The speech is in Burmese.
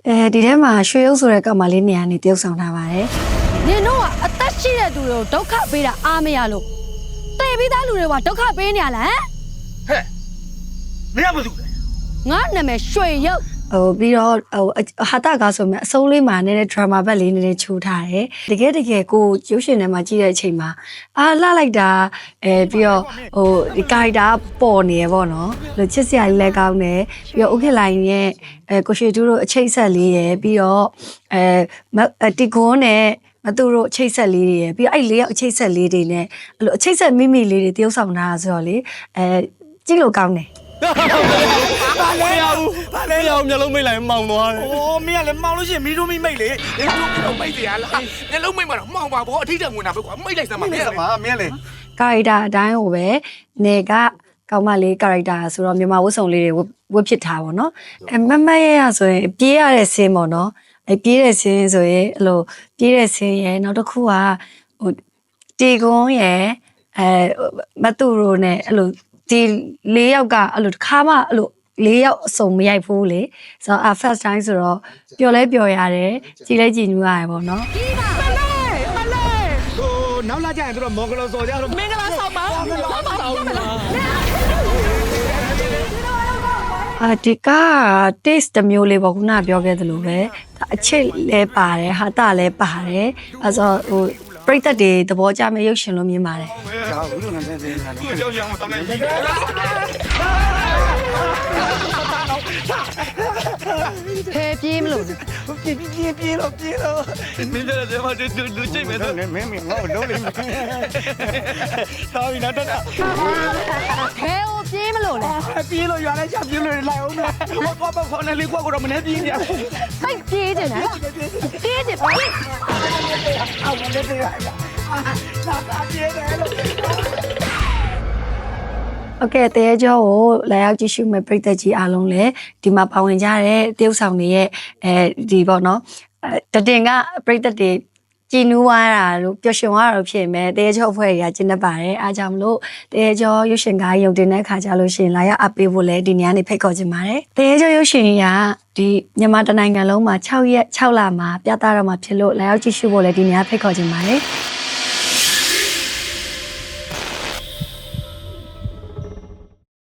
ဒီထဲမှာရွှေရုပ်ဆိုတဲ့ကောင်မလေးနေရာနေတယောက်ဆောင်ထားပါတယ်နင်တို့ကအသက်ရှိတဲ့သူတွေကိုဒုက္ခပေးတာအားမရလို့တေပြီးသားလူတွေကဒုက္ခပေးနေရလားဟဲ့မင်းကဘာလုပ်လဲငါနာမည်ရွှေရုပ်ပြီးတော့ဟာတာကားဆိုမှအစိုးလေးမှာနေတဲ့ drama ဘက်လေးနည်းနည်းချိုးထားတယ်တကယ်ကိုရုပ်ရှင်ထဲမှာကြည့်တဲ့အချိန်မှာလှလိုက်တာပြီးတော့ဒီ character ပေါ်နေရပေါ့နော်လို့ချစ်စရာလေးလည်းကောင်းတယ်ပြီးတော့ okay line ရဲ့ကိုရှေတူတို့အချိတ်ဆက်လေးရယ်ပြီးတော့တီကွန်းနဲ့မသူတို့အချိတ်ဆက်လေးတွေရယ်ပြီးတော့အဲ့လေးယောက်အချိတ်ဆက်လေးတွေနဲ့အဲ့လိုအချိတ်ဆက်မိမိလေးတွေတယောက်ဆောင်တာဆိုတော့လေကြည့်လို့ကောင်းတယ်ဘာလဲမျက်လုံးမိတ်လိုက်မောင်သွားတယ်။အိုးမင်းကလည်းမောင်လို့ရှိရင်မီးတို့မိမိတ်လေ။ဒီလိုမျိုးမိတ်တယ်လား။မျက်လုံးမိတ်မှာတော့မောင်ပါဘောအထိတ်တဝင်တာပဲကွာ။မိတ်လိုက်စမ်းပါမင်းလေ။ကာရီတာအတိုင်းကိုပဲနေကကောင်းမလေးကာရီတာဆိုတော့မြန်မာဝတ်စုံလေးတွေဝတ်ဖြစ်ထားပါတော့။မမရဲ့ရဆိုရင်ပြေးရတဲ့ဆင်းပေါ့နော်။ပြေးတဲ့ဆင်းဆိုရင်အဲ့လိုပြေးတဲ့ဆင်းရဲ့နောက်တစ်ခုကတီကွန်းရဲ့မတူရိုနဲ့အဲ့လိုဒီ၄ယောက်ကအဲ့လိုတစ်ခါမှအဲ့လို၄ယောက်အစုံမရိုက်ဘူးလေဆိုတော့first time ဆိုတော့ပျော်လဲပျော်ရတယ်ကြည်လဲကြည်နူးရတယ်ပေါ့နော်မလေးဟိုနောက်လာကြရင်တို့မော်ဂလောစော်ကြတော့မင်္ဂလာဆောင်ပါဒီက taste တစ်မျိုးလေးပေါ့ခုနပြောခဲ့သလိုပဲအချစ်လဲပါတယ်ဟာတာလဲပါတယ်အဲဆိုပရိသတ်တွေသဘောကျမဲ့ရုပ်ရှင်လို့မြင်ပါတယ်ဖဲပြေးမလို့ပြေးလို့မင်းတို့လည်းမတူချိတ်မယ်တော့မင်းငါ့ကိုလုံးလိမ့်မယ်သာဝီနာတက်တာဖဲကိုပြေးမလို့လေပြေးလို့ရွာလဲချပြေးလို့လိုက်အောင်မယ်ဘာခေါ်နေလေးကွာကတော့မနေပြေးနေရစိတ်ပြေးတယ်နော်ပြေးတယ်အော်မနေပြေးရလာပြေးတယ်လို့โอเคတဲကြောကိုလာရောက်ကြည့်ရှုမဲ့ပရိသတ်ကြီးအားလုံးလည်းဒီမှာပါဝင်ကြတဲ့တရုတ်ဆောင်တွေရဲ့ဒီပေါ့နော်တတင်ကပရိသတ်တွေကြည်နူးသွားတာလို့ပျော်ရွှင်သွားတာလို့ဖြစ်မယ်တဲကြောအဖွဲ့တွေကကျင်းနေပါတယ်အားကြောင့်မလို့တဲကြောရုပ်ရှင်ကားရုံတင်တဲ့ခါကြလို့ရှိရင်လာရောက်အပ်ပေးဖို့လည်းဒီနေရာနေဖိတ်ခေါ်ချင်ပါတယ်တဲကြောရုပ်ရှင်ကဒီမြန်မာတိုင်းနိုင်ငံလုံးမှာ6ရက်6လမှာပြသတော့မှာဖြစ်လို့လာရောက်ကြည့်ရှုဖို့လည်းဒီနေရာဖိတ်ခေါ်ချင်ပါတယ်